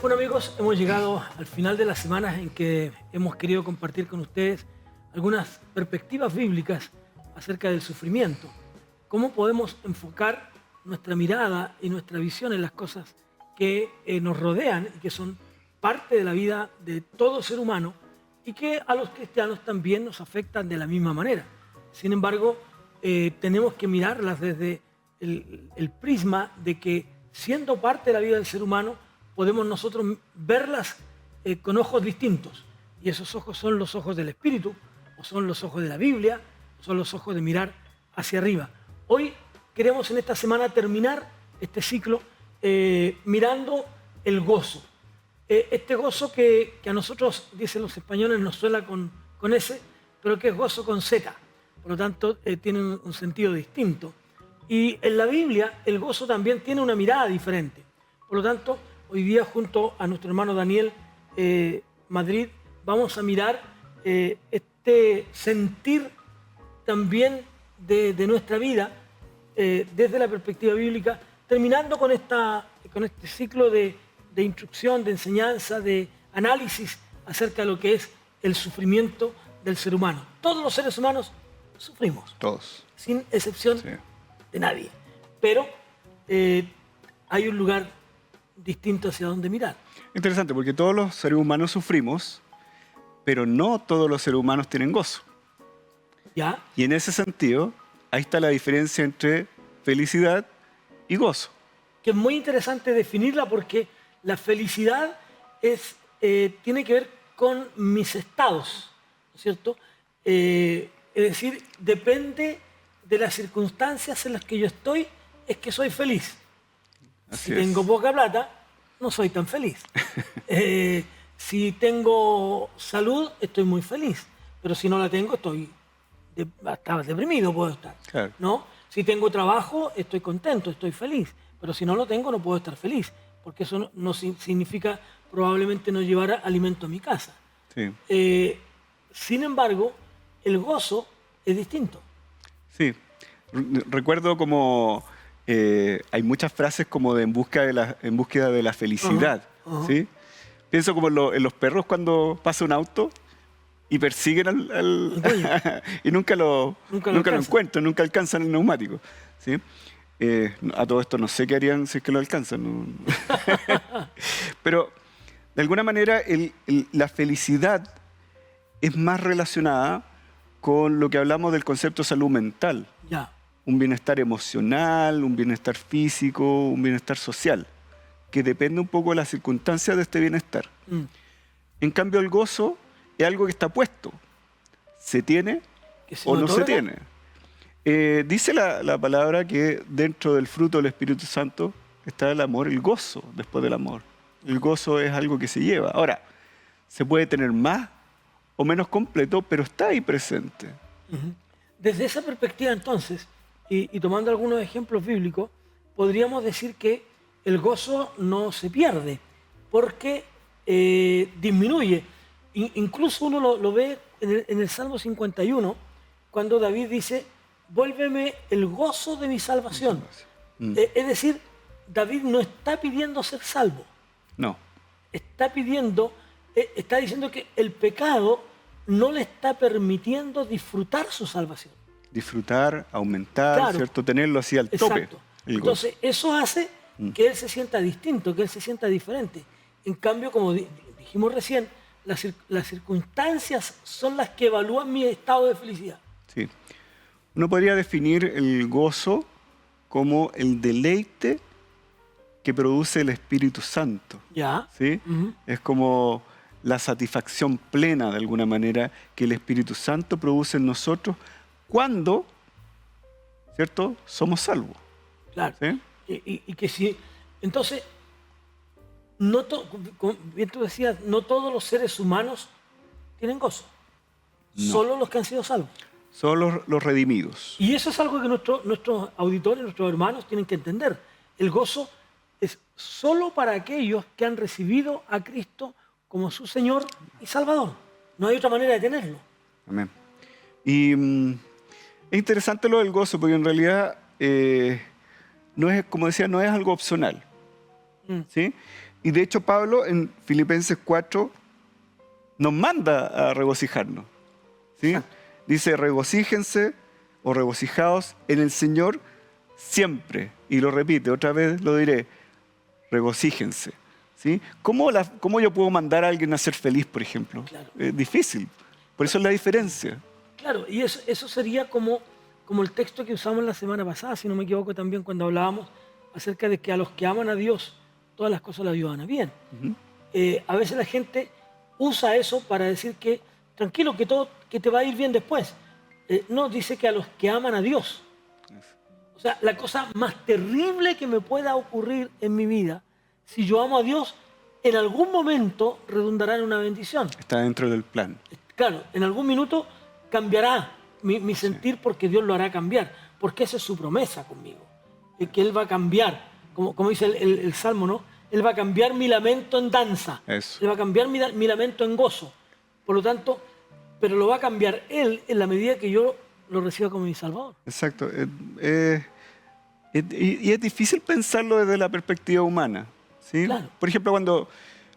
Bueno amigos, hemos llegado al final de las semanas en que hemos querido compartir con ustedes algunas perspectivas bíblicas acerca del sufrimiento. Cómo podemos enfocar nuestra mirada y nuestra visión en las cosas que nos rodean y que son parte de la vida de todo ser humano y que a los cristianos también nos afectan de la misma manera. Sin embargo, tenemos que mirarlas desde el prisma de que siendo parte de la vida del ser humano podemos nosotros verlas con ojos distintos. Y esos ojos son los ojos del Espíritu, o son los ojos de la Biblia, o son los ojos de mirar hacia arriba. Hoy queremos en esta semana terminar este ciclo mirando el gozo. Este gozo que a nosotros, dicen los españoles, nos suena con S, pero que es gozo con Z. Por lo tanto, tiene un sentido distinto. Y en la Biblia el gozo también tiene una mirada diferente. Por lo tanto, hoy día junto a nuestro hermano Daniel Madrid vamos a mirar este sentir también de nuestra vida desde la perspectiva bíblica, terminando con este ciclo de instrucción, de enseñanza, de análisis acerca de lo que es el sufrimiento del ser humano. Todos los seres humanos sufrimos. Todos. Sin excepción de nadie. Pero hay un lugar distinto hacia donde mirar. Interesante, porque todos los seres humanos sufrimos, pero no todos los seres humanos tienen gozo. ¿Ya? Y en ese sentido, ahí está la diferencia entre felicidad y gozo. Que es muy interesante definirla porque la felicidad tiene que ver con mis estados, ¿no es cierto? Es decir, depende de las circunstancias en las que yo estoy, es que soy feliz. Si tengo poca plata, no soy tan feliz. Si tengo salud, estoy muy feliz. Pero si no la tengo, hasta deprimido puedo estar. Claro. ¿No? Si tengo trabajo, estoy contento, estoy feliz. Pero si no lo tengo, no puedo estar feliz. Porque eso no significa probablemente no llevar alimento a mi casa. Sí. Sin embargo, el gozo es distinto. Sí. Recuerdo como hay muchas frases como de en búsqueda de la felicidad. ¿Sí? Pienso como en los perros cuando pasa un auto y persiguen y nunca lo encuentran, nunca alcanzan el neumático. ¿Sí? A todo esto no sé qué harían si es que lo alcanzan. ¿No? Pero de alguna manera la felicidad es más relacionada con lo que hablamos del concepto de salud mental. Ya. Un bienestar emocional, un bienestar físico, un bienestar social, que depende un poco de las circunstancias de este bienestar. En cambio, el gozo es algo que está puesto. ¿Se tiene o no se tiene? Dice la palabra que dentro del fruto del Espíritu Santo está el amor, el gozo después del amor. El gozo es algo que se lleva. Ahora, se puede tener más o menos completo, pero está ahí presente. Desde esa perspectiva, entonces, y tomando algunos ejemplos bíblicos, podríamos decir que el gozo no se pierde, porque disminuye. Incluso uno lo ve en el Salmo 51, cuando David dice, vuélveme el gozo de mi salvación. Es decir, David no está pidiendo ser salvo. No. Está diciendo que el pecado no le está permitiendo disfrutar su salvación. Disfrutar, aumentar, claro, ¿cierto? Tenerlo así al tope. Exacto. Entonces, eso hace que él se sienta distinto, que él se sienta diferente. En cambio, como dijimos recién, las circunstancias son las que evalúan mi estado de felicidad. Sí. Uno podría definir el gozo como el deleite que produce el Espíritu Santo. ¿Ya? ¿Sí? Es como la satisfacción plena, de alguna manera, que el Espíritu Santo produce en nosotros cuando, ¿cierto?, somos salvos. Claro. ¿Sí? Y que si... Entonces, como bien tú decías, no todos los seres humanos tienen gozo. No. Solo los que han sido salvos. Solo los redimidos. Y eso es algo que nuestros auditores, nuestros hermanos tienen que entender. El gozo es solo para aquellos que han recibido a Cristo como su Señor y Salvador. No hay otra manera de tenerlo. Amén. Y es interesante lo del gozo, porque en realidad no es, como decía, no es algo opcional. ¿Sí? Y de hecho Pablo en Filipenses 4 nos manda a regocijarnos. ¿Sí? Dice, regocíjense o regocijaos en el Señor siempre. Y lo repite, otra vez lo diré, regocíjense. ¿Sí? ¿Cómo yo puedo mandar a alguien a ser feliz, por ejemplo? Claro. Es difícil. Por eso es la diferencia. Claro, y eso sería como el texto que usamos la semana pasada, si no me equivoco también, cuando hablábamos acerca de que a los que aman a Dios, todas las cosas le ayudan a bien. A veces la gente usa eso para decir que tranquilo, que te va a ir bien después. No, dice que a los que aman a Dios. O sea, la cosa más terrible que me pueda ocurrir en mi vida, si yo amo a Dios, en algún momento redundará en una bendición. Está dentro del plan. Claro, en algún minuto cambiará mi sentir porque Dios lo hará cambiar, porque esa es su promesa conmigo, que Él va a cambiar, como dice el Salmo, ¿no? Él va a cambiar mi lamento en danza, Eso. Él va a cambiar mi lamento en gozo, por lo tanto, pero lo va a cambiar Él en la medida que yo lo reciba como mi Salvador. Exacto. Y es difícil pensarlo desde la perspectiva humana. ¿Sí? Claro. Por ejemplo,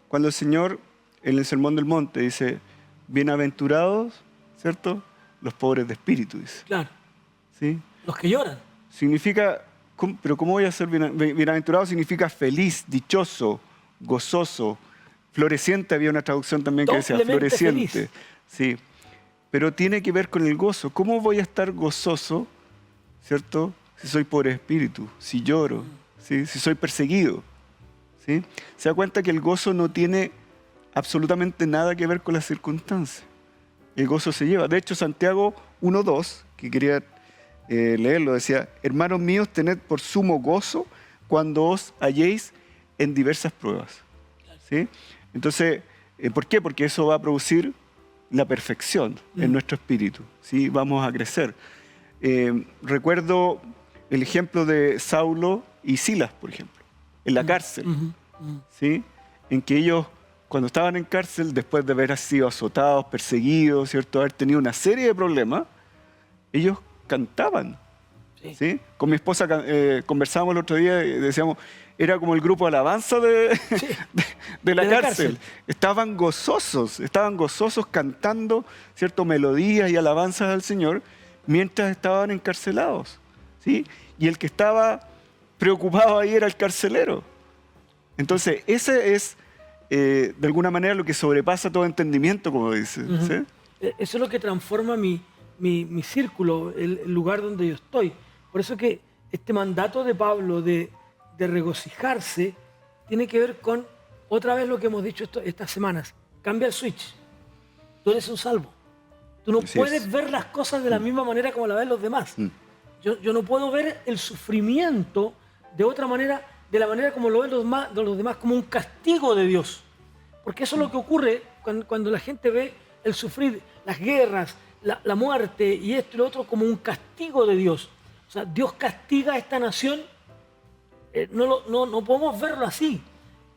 cuando el Señor en el Sermón del Monte dice, bienaventurados, ¿cierto? Los pobres de espíritu, dice. Claro. ¿Sí? Los que lloran. Significa, pero ¿cómo voy a ser bienaventurado? Significa feliz, dichoso, gozoso, floreciente. Había una traducción también que decía Doblemente floreciente. feliz. Sí. Pero tiene que ver con el gozo. ¿Cómo voy a estar gozoso, ¿cierto? Si soy pobre de espíritu, si lloro, ¿sí? Si soy perseguido. ¿Sí? Se da cuenta que el gozo no tiene absolutamente nada que ver con las circunstancias. El gozo se lleva. De hecho, Santiago 1:2, que quería leerlo, decía, hermanos míos, tened por sumo gozo cuando os halléis en diversas pruebas. ¿Sí? Entonces, ¿por qué? Porque eso va a producir la perfección en nuestro espíritu. ¿Sí? Vamos a crecer. Recuerdo el ejemplo de Saulo y Silas, por ejemplo, en la cárcel. ¿Sí? En que ellos, cuando estaban en cárcel, después de haber sido azotados, perseguidos, ¿cierto? Haber tenido una serie de problemas, ellos cantaban. Sí. ¿Sí? Con mi esposa conversábamos el otro día y decíamos, era como el grupo de alabanza de la cárcel. Estaban gozosos cantando, ¿cierto? Melodías y alabanzas al Señor mientras estaban encarcelados. ¿Sí? Y el que estaba preocupado ahí era el carcelero. Entonces, ese es, de alguna manera, lo que sobrepasa todo entendimiento, como dice. ¿Sí? Eso es lo que transforma mi círculo, el lugar donde yo estoy. Por eso que este mandato de Pablo de regocijarse tiene que ver con, otra vez lo que hemos dicho estas semanas, cambia el switch. Tú eres un salvo. Tú no puedes ver las cosas de la misma manera como la ven los demás. Yo no puedo ver el sufrimiento de otra manera, de la manera como lo ven los demás, como un castigo de Dios. Porque eso es lo que ocurre cuando la gente ve el sufrir, las guerras, la muerte y esto y lo otro como un castigo de Dios. O sea, Dios castiga a esta nación, no podemos verlo así.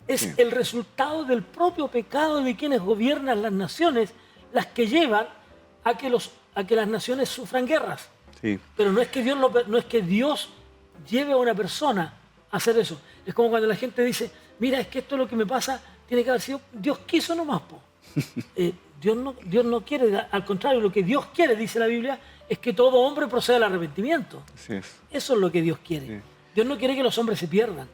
Es el resultado del propio pecado de quienes gobiernan las naciones las que llevan a que las naciones sufran guerras. Sí. Pero no es que Dios lleve a una persona a hacer eso. Es como cuando la gente dice, mira, es que esto es lo que me pasa, tiene que haber sido, Dios quiso nomás, po. Dios no quiere, al contrario, lo que Dios quiere, dice la Biblia, es que todo hombre proceda al arrepentimiento. Así es. Eso es lo que Dios quiere. Sí. Dios no quiere que los hombres se pierdan.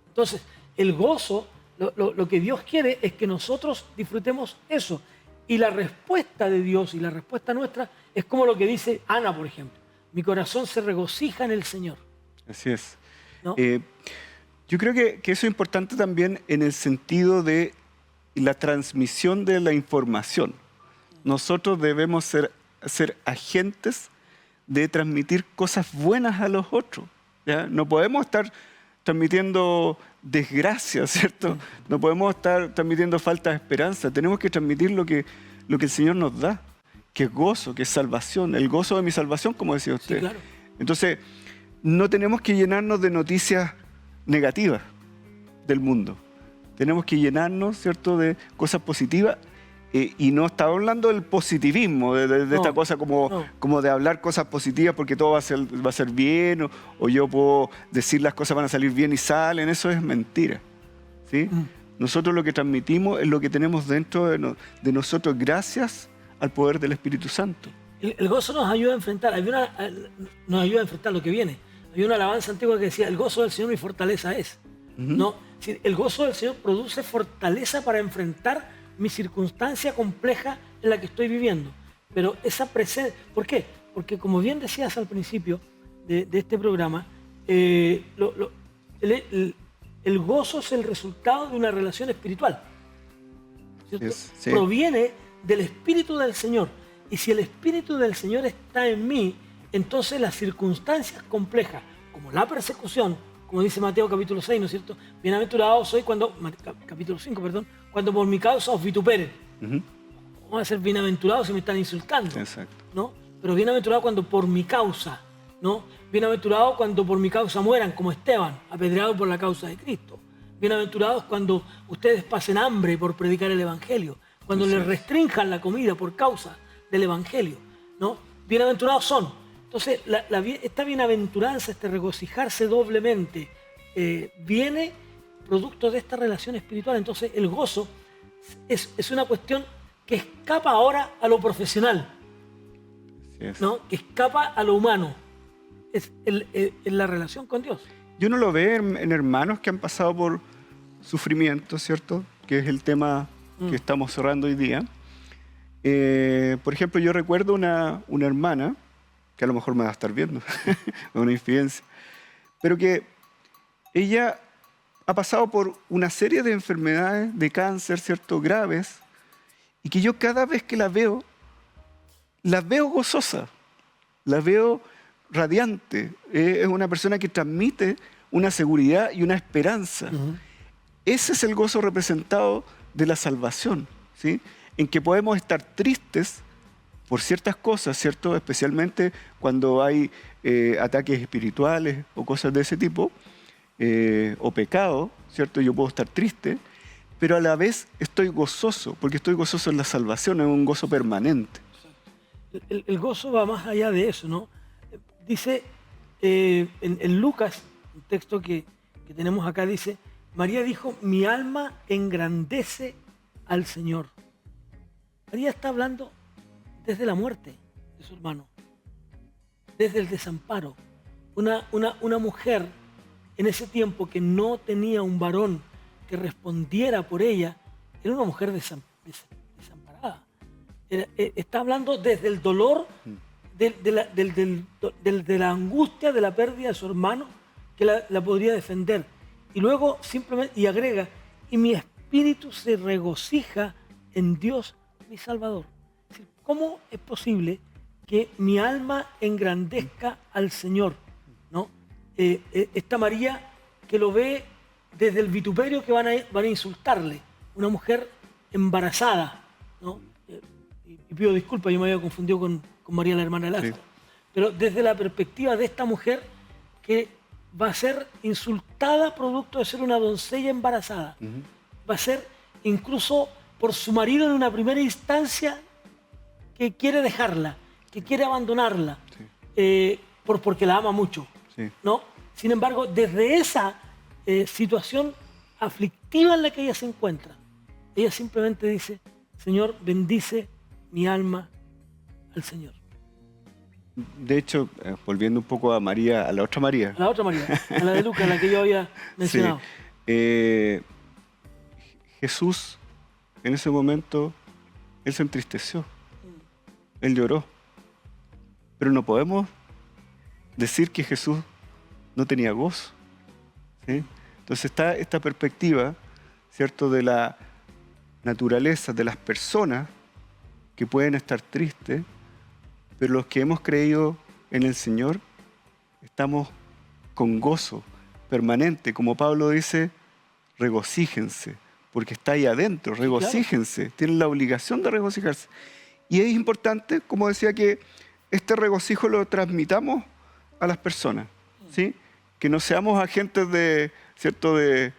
Entonces, el gozo, lo que Dios quiere es que nosotros disfrutemos eso. Y la respuesta de Dios y la respuesta nuestra es como lo que dice Ana, por ejemplo. Mi corazón se regocija en el Señor. Así es. ¿No? Yo creo que eso es importante también en el sentido de la transmisión de la información. Nosotros debemos ser agentes de transmitir cosas buenas a los otros. ¿Ya? No podemos estar transmitiendo desgracia, ¿cierto? No podemos estar transmitiendo falta de esperanza. Tenemos que transmitir lo que el Señor nos da, que es gozo, que es salvación, el gozo de mi salvación, como decía usted. Sí, claro. Entonces, no tenemos que llenarnos de noticias negativas del mundo. Tenemos que llenarnos, ¿cierto?, de cosas positivas. Y no estaba hablando del positivismo, de esta cosa como de hablar cosas positivas porque todo va a ser bien, o yo puedo decir las cosas van a salir bien y salen. Eso es mentira. ¿Sí? Nosotros lo que transmitimos es lo que tenemos dentro de nosotros gracias al poder del Espíritu Santo. El gozo nos ayuda a enfrentar, nos ayuda a enfrentar lo que viene. Había una alabanza antigua que decía, el gozo del Señor mi fortaleza es. ¿No? El gozo del Señor produce fortaleza para enfrentar mi circunstancia compleja en la que estoy viviendo. Pero esa presencia, ¿por qué? Porque como bien decías al principio de este programa, el gozo es el resultado de una relación espiritual. Sí. Proviene del Espíritu del Señor. Y si el Espíritu del Señor está en mí, entonces las circunstancias complejas, como la persecución, como dice Mateo capítulo 6, ¿no es cierto? Bienaventurado soy cuando, capítulo 5, perdón, cuando por mi causa os vituperen. Vamos a ser bienaventurados si me están insultando. Exacto. ¿No? Pero bienaventurado cuando por mi causa, ¿no? Bienaventurado cuando por mi causa mueran, como Esteban, apedreado por la causa de Cristo. Bienaventurados cuando ustedes pasen hambre por predicar el Evangelio, cuando les restrinjan la comida por causa del Evangelio, ¿no? Bienaventurados son. Entonces, esta bienaventuranza, este regocijarse doblemente, viene producto de esta relación espiritual. Entonces, el gozo es una cuestión que escapa ahora a lo profesional, ¿no? Que escapa a lo humano. Es la relación con Dios. Y uno lo ve en hermanos que han pasado por sufrimiento, ¿cierto? Que es el tema que estamos cerrando hoy día. Por ejemplo, yo recuerdo una hermana, que a lo mejor me va a estar viendo, una infidencia, pero que ella ha pasado por una serie de enfermedades de cáncer, ¿cierto? Graves, y que yo cada vez que la veo gozosa, la veo radiante. Es una persona que transmite una seguridad y una esperanza. Ese es el gozo representado de la salvación, ¿sí? En que podemos estar tristes por ciertas cosas, ¿cierto? Especialmente cuando hay ataques espirituales o cosas de ese tipo, o pecado, ¿cierto? Yo puedo estar triste, pero a la vez estoy gozoso, porque estoy gozoso en la salvación, es un gozo permanente. El gozo va más allá de eso, ¿no? Dice en Lucas, un texto que tenemos acá, dice, María dijo, mi alma engrandece al Señor. María está hablando desde la muerte de su hermano, desde el desamparo. Una mujer en ese tiempo que no tenía un varón que respondiera por ella, era una mujer desamparada. Está hablando desde el dolor, de la angustia de la pérdida de su hermano, que la podría defender. Y luego simplemente, y agrega, y mi espíritu se regocija en Dios mi Salvador. Es decir, ¿cómo es posible que mi alma engrandezca al Señor? ¿No? Esta María que lo ve desde el vituperio que van a insultarle, una mujer embarazada, ¿no? Y pido disculpas, yo me había confundido con María la hermana de Lázaro. Sí. Pero desde la perspectiva de esta mujer que va a ser insultada producto de ser una doncella embarazada, va a ser incluso por su marido en una primera instancia que quiere dejarla, que quiere abandonarla, porque la ama mucho, ¿no? Sin embargo, desde esa situación aflictiva en la que ella se encuentra, ella simplemente dice, Señor, bendice mi alma al Señor. De hecho, volviendo un poco a María, a la otra María. A la otra María, a la de Lucas, la que yo había mencionado. Sí. Jesús, en ese momento, Él se entristeció. Él lloró. Pero no podemos decir que Jesús no tenía gozo, ¿sí? Entonces está esta perspectiva, ¿cierto?, de la naturaleza de las personas que pueden estar tristes, pero los que hemos creído en el Señor estamos con gozo permanente. Como Pablo dice, regocíjense, porque está ahí adentro, regocíjense, claro. Tienen la obligación de regocijarse. Y es importante, como decía, que este regocijo lo transmitamos a las personas, ¿sí? Que no seamos agentes ¿cierto?, de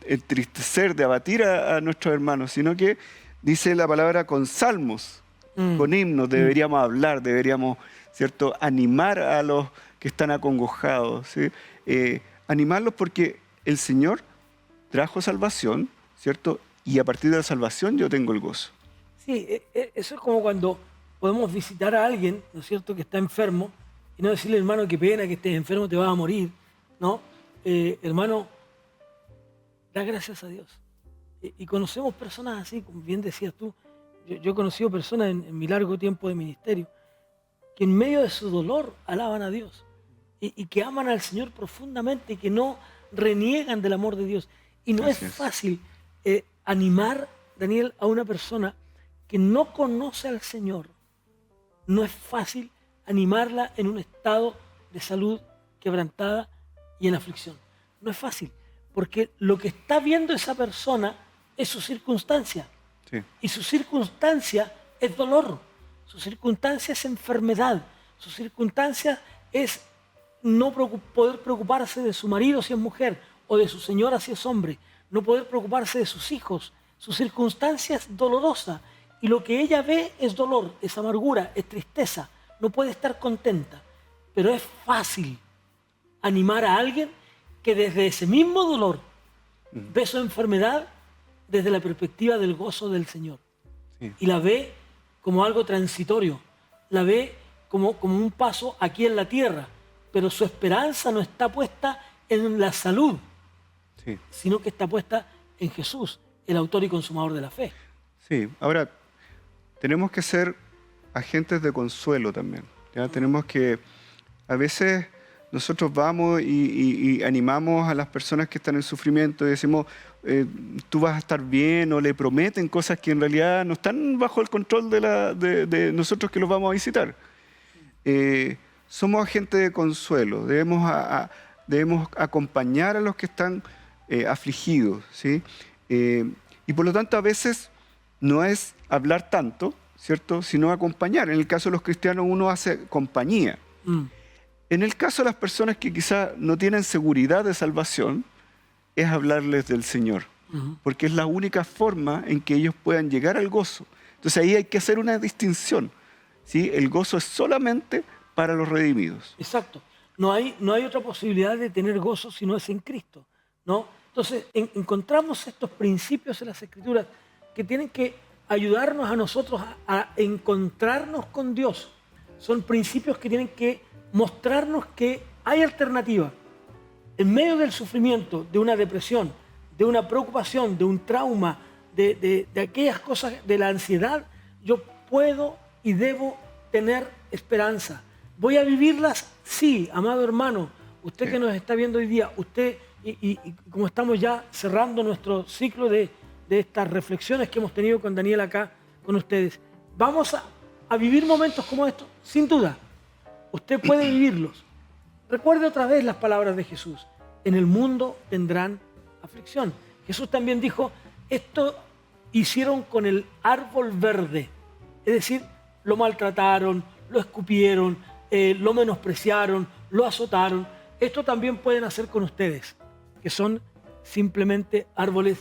entristecer, de abatir a nuestros hermanos, sino que dice la palabra con salmos, con himnos, deberíamos hablar, deberíamos, ¿cierto?, animar a los que están acongojados, ¿sí? Animarlos porque el Señor trajo salvación, ¿cierto? Y a partir de la salvación yo tengo el gozo. Sí, eso es como cuando podemos visitar a alguien, ¿no es cierto?, que está enfermo, y no decirle, hermano, qué pena que estés enfermo, te vas a morir, ¿no? Hermano, da gracias a Dios. Y conocemos personas así, como bien decías tú. Yo he conocido personas en mi largo tiempo de ministerio que en medio de su dolor alaban a Dios y que aman al Señor profundamente y que no reniegan del amor de Dios. Y no es fácil animar, Daniel, a una persona que no conoce al Señor. No es fácil animarla en un estado de salud quebrantada y en aflicción. No es fácil, porque lo que está viendo esa persona es su circunstancia. Sí. Y su circunstancia es dolor, su circunstancia es enfermedad, su circunstancia es no poder preocuparse de su marido si es mujer o de su señora si es hombre, no poder preocuparse de sus hijos. Su circunstancia es dolorosa y lo que ella ve es dolor, es amargura, es tristeza, no puede estar contenta. Pero es fácil animar a alguien que desde ese mismo dolor ve su enfermedad desde la perspectiva del gozo del Señor. Sí. Y la ve como algo transitorio, la ve como un paso aquí en la tierra, pero su esperanza no está puesta en la salud, Sí. sino que está puesta en Jesús, el autor y consumador de la fe. Sí, ahora tenemos que ser agentes de consuelo también, ¿ya? Tenemos que, a veces nosotros vamos y animamos a las personas que están en sufrimiento y decimos, tú vas a estar bien, o le prometen cosas que en realidad no están bajo el control de nosotros que los vamos a visitar. Somos agentes de consuelo, debemos acompañar a los que están afligidos, ¿sí? Y por lo tanto a veces no es hablar tanto, ¿cierto?, sino acompañar. En el caso de los cristianos uno hace compañía. En el caso de las personas que quizá no tienen seguridad de salvación, es hablarles del Señor, porque es la única forma en que ellos puedan llegar al gozo. Entonces ahí hay que hacer una distinción, ¿sí? El gozo es solamente para los redimidos. Exacto. No hay otra posibilidad de tener gozo si no es en Cristo, ¿no? Entonces encontramos estos principios en las Escrituras que tienen que ayudarnos a nosotros a encontrarnos con Dios. Son principios que tienen que mostrarnos que hay alternativa. En medio del sufrimiento, de una depresión, de una preocupación, de un trauma, de aquellas cosas, de la ansiedad, yo puedo y debo tener esperanza. ¿Voy a vivirlas? Sí, amado hermano. Usted que nos está viendo hoy día, usted, y como estamos ya cerrando nuestro ciclo de estas reflexiones que hemos tenido con Daniel acá, con ustedes, ¿vamos a vivir momentos como estos? Sin duda. Usted puede vivirlos. Recuerde otra vez las palabras de Jesús. En el mundo tendrán aflicción. Jesús también dijo, esto hicieron con el árbol verde. Es decir, lo maltrataron, lo escupieron, lo menospreciaron, lo azotaron. Esto también pueden hacer con ustedes, que son simplemente árboles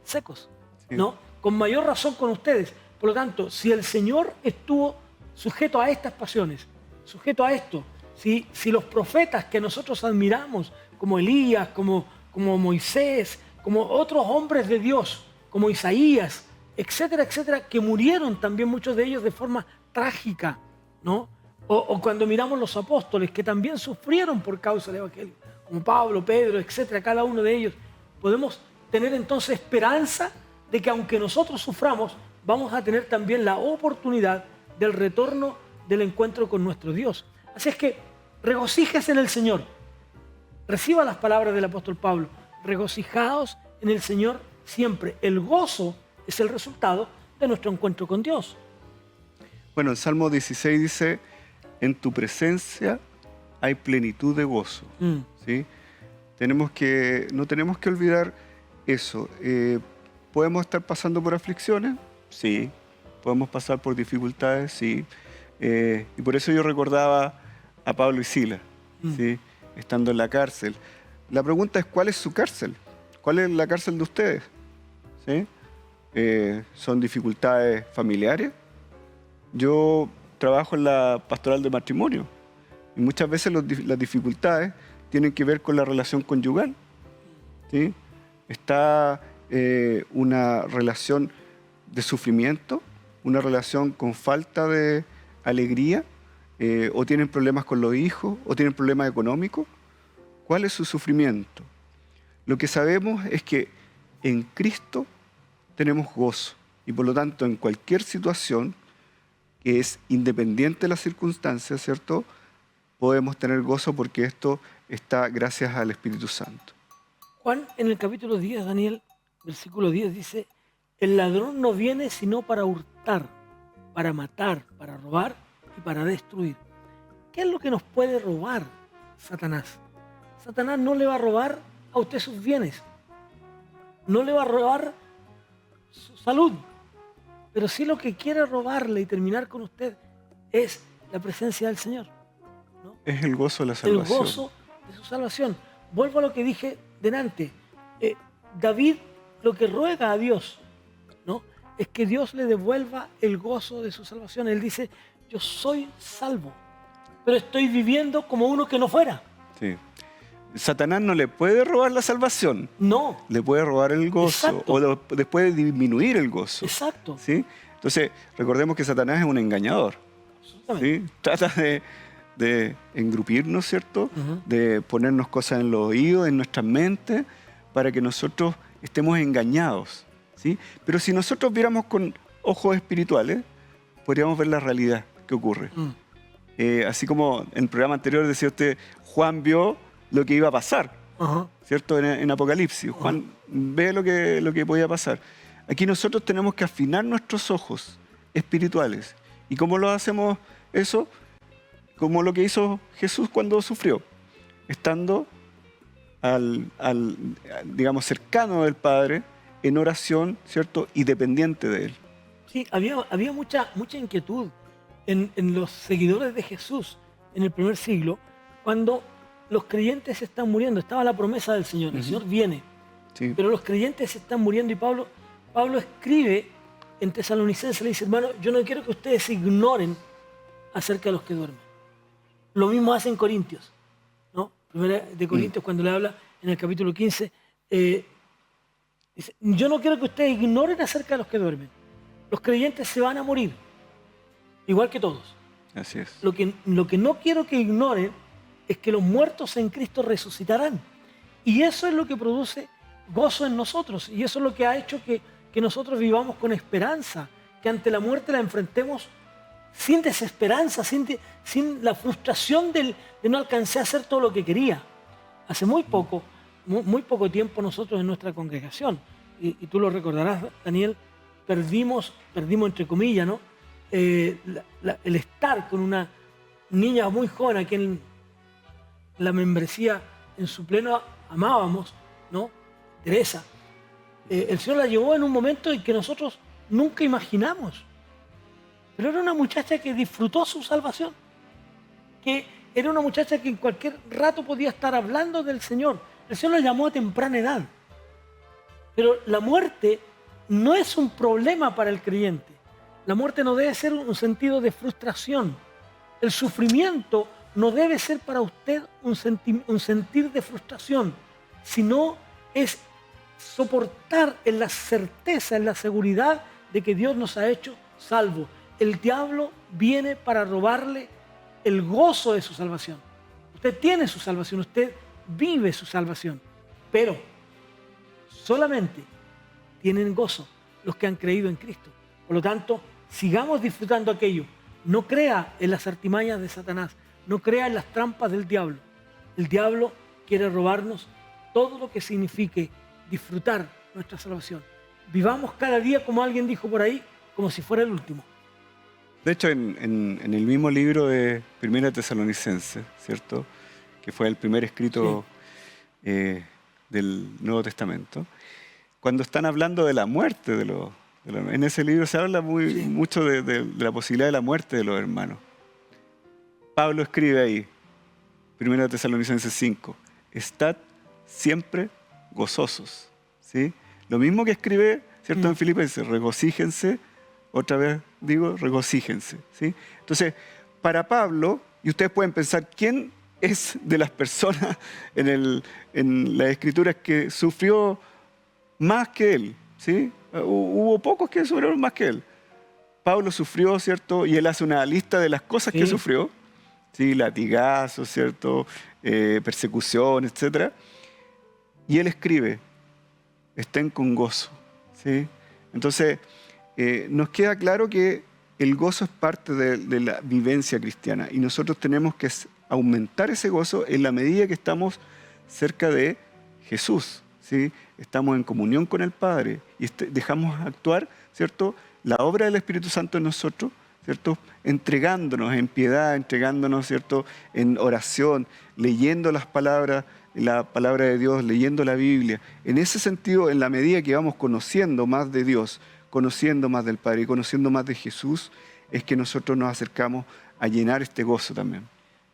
secos, ¿no? Con mayor razón con ustedes. Por lo tanto, si el Señor estuvo sujeto a estas pasiones, sujeto a esto, si los profetas que nosotros admiramos, como Elías, como Moisés, como otros hombres de Dios, como Isaías, etcétera, etcétera, que murieron también muchos de ellos de forma trágica, ¿no? O cuando miramos los apóstoles que también sufrieron por causa del Evangelio, como Pablo, Pedro, etcétera, cada uno de ellos, podemos tener entonces esperanza de que aunque nosotros suframos, vamos a tener también la oportunidad del retorno del encuentro con nuestro Dios. Así es que regocíjese en el Señor. Reciba las palabras del apóstol Pablo. Regocijaos en el Señor siempre. El gozo es el resultado de nuestro encuentro con Dios. Bueno, el Salmo 16 dice, en tu presencia hay plenitud de gozo. ¿Sí? No tenemos que olvidar eso. ¿Podemos estar pasando por aflicciones? Sí. ¿Podemos pasar por dificultades? Sí. Y por eso yo recordaba a Pablo y Silas, ¿sí?, estando en la cárcel. La pregunta es, ¿cuál es su cárcel? ¿Cuál es la cárcel de ustedes? ¿Sí? ¿Son dificultades familiares? Yo trabajo en la pastoral de matrimonio y muchas veces las dificultades tienen que ver con la relación conyugal, ¿sí? está una relación de sufrimiento, una relación con falta de alegría, o tienen problemas con los hijos, o tienen problemas económicos. ¿Cuál es su sufrimiento? Lo que sabemos es que en Cristo tenemos gozo, y por lo tanto en cualquier situación que es independiente de las circunstancias, ¿cierto?, podemos tener gozo porque esto está gracias al Espíritu Santo. Juan, en el capítulo 10, Daniel, versículo 10, dice: el ladrón no viene sino para hurtar, para matar, para robar y para destruir. ¿Qué es lo que nos puede robar Satanás? Satanás no le va a robar a usted sus bienes, no le va a robar su salud, pero sí lo que quiere robarle y terminar con usted es la presencia del Señor, ¿no? Es el gozo de la salvación. El gozo de su salvación. Vuelvo a lo que dije delante. David lo que ruega a Dios, ¿no?, es que Dios le devuelva el gozo de su salvación. Él dice: yo soy salvo, pero estoy viviendo como uno que no fuera. Sí. Satanás no le puede robar la salvación. No. Le puede robar el gozo. Exacto. O le puede disminuir el gozo. Exacto. ¿Sí? Entonces, recordemos que Satanás es un engañador. ¿Sí? Trata de engrupirnos, ¿cierto? De ponernos cosas en los oídos, en nuestras mentes, para que nosotros estemos engañados, ¿sí? Pero si nosotros viéramos con ojos espirituales, podríamos ver la realidad que ocurre. Así como en el programa anterior decía usted, Juan vio lo que iba a pasar, ¿cierto? En Apocalipsis. Juan ve lo que podía pasar. Aquí nosotros tenemos que afinar nuestros ojos espirituales. ¿Y cómo lo hacemos eso? Como lo que hizo Jesús cuando sufrió, estando digamos, cercano del Padre, en oración, ¿cierto?, y dependiente de Él. Sí, había mucha inquietud en los seguidores de Jesús en el primer siglo, cuando los creyentes se están muriendo. Estaba la promesa del Señor, el Señor viene, Sí. pero los creyentes se están muriendo, y Pablo escribe en Tesalonicenses, le dice: hermano, yo no quiero que ustedes ignoren acerca de los que duermen. Lo mismo hace en Corintios, ¿no? Primera de Corintios, cuando le habla en el capítulo 15, dice: yo no quiero que ustedes ignoren acerca de los que duermen. Los creyentes se van a morir, igual que todos. Así es. Lo que no quiero que ignoren es que los muertos en Cristo resucitarán. Y eso es lo que produce gozo en nosotros. Y eso es lo que ha hecho que nosotros vivamos con esperanza, que ante la muerte la enfrentemos sin desesperanza, sin la frustración de no alcanzar a hacer todo lo que quería. Hace muy poco tiempo nosotros en nuestra congregación, y tú lo recordarás, Daniel, perdimos entre comillas, ¿no?, el estar con una niña muy joven a quien la membresía en su pleno amábamos, ¿no?, Teresa. El Señor la llevó en un momento en que nosotros nunca imaginamos. Pero era una muchacha que disfrutó su salvación, que era una muchacha que en cualquier rato podía estar hablando del Señor. El Señor la llamó a temprana edad. Pero la muerte no es un problema para el creyente. La muerte no debe ser un sentido de frustración. El sufrimiento no debe ser para usted un sentir de frustración, sino es soportar en la certeza, en la seguridad de que Dios nos ha hecho salvos. El diablo viene para robarle el gozo de su salvación. Usted tiene su salvación, usted vive su salvación, pero solamente tienen gozo los que han creído en Cristo. Por lo tanto, sigamos disfrutando aquello. No crea en las artimañas de Satanás, no crea en las trampas del diablo. El diablo quiere robarnos todo lo que signifique disfrutar nuestra salvación. Vivamos cada día, como alguien dijo por ahí, como si fuera el último. De hecho, en el mismo libro de Primera Tesalonicenses, ¿cierto?, que fue el primer escrito del Nuevo Testamento, cuando están hablando de la muerte en ese libro se habla mucho de la posibilidad de la muerte de los hermanos. Pablo escribe ahí, Primera Tesalonicenses 5, estad siempre gozosos, ¿sí? Lo mismo que escribe, ¿cierto?, en Filipenses, regocíjense. Otra vez digo, regocíjense, ¿sí? Entonces, para Pablo, y ustedes pueden pensar, ¿quién es de las personas en las Escrituras que sufrió más que él, ¿sí? Hubo pocos que sufrieron más que él. Pablo sufrió, ¿cierto? Y él hace una lista de las cosas que sufrió, ¿sí? Latigazos, ¿cierto? Persecución, etc. Y él escribe, estén con gozo, ¿sí? Entonces, nos queda claro que el gozo es parte de la vivencia cristiana y nosotros tenemos que aumentar ese gozo en la medida que estamos cerca de Jesús, ¿sí? Estamos en comunión con el Padre y dejamos actuar, ¿cierto?, la obra del Espíritu Santo en nosotros, ¿cierto?, entregándonos en piedad, entregándonos, ¿cierto?, en oración, leyendo las palabras, la palabra de Dios, leyendo la Biblia. En ese sentido, en la medida que vamos conociendo más de Dios, conociendo más del Padre y conociendo más de Jesús, es que nosotros nos acercamos a llenar este gozo también.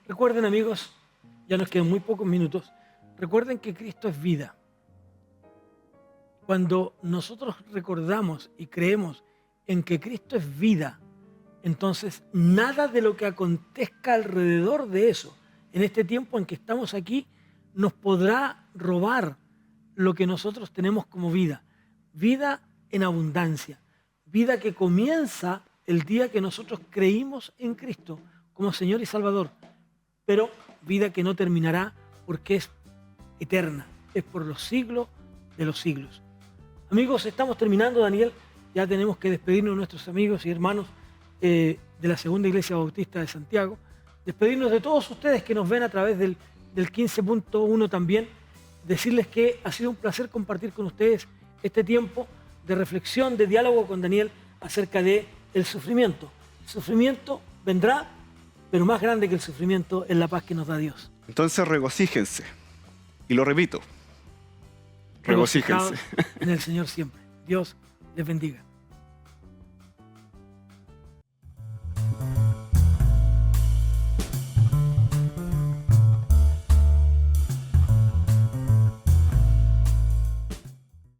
Recuerden, amigos, ya nos quedan muy pocos minutos, recuerden que Cristo es vida. Cuando nosotros recordamos y creemos en que Cristo es vida, entonces nada de lo que acontezca alrededor de eso, en este tiempo en que estamos aquí, nos podrá robar lo que nosotros tenemos como vida. Vida en abundancia, vida que comienza el día que nosotros creímos en Cristo como Señor y Salvador, pero vida que no terminará porque es eterna, es por los siglos de los siglos. Amigos, estamos terminando, Daniel, ya tenemos que despedirnos de nuestros amigos y hermanos de la Segunda Iglesia Bautista de Santiago, despedirnos de todos ustedes que nos ven a través del 15.1 también, decirles que ha sido un placer compartir con ustedes este tiempo de reflexión, de diálogo con Daniel acerca del sufrimiento. El sufrimiento vendrá, pero más grande que el sufrimiento es la paz que nos da Dios. Entonces regocíjense. Y lo repito, regocíjense. En el Señor siempre. Dios les bendiga.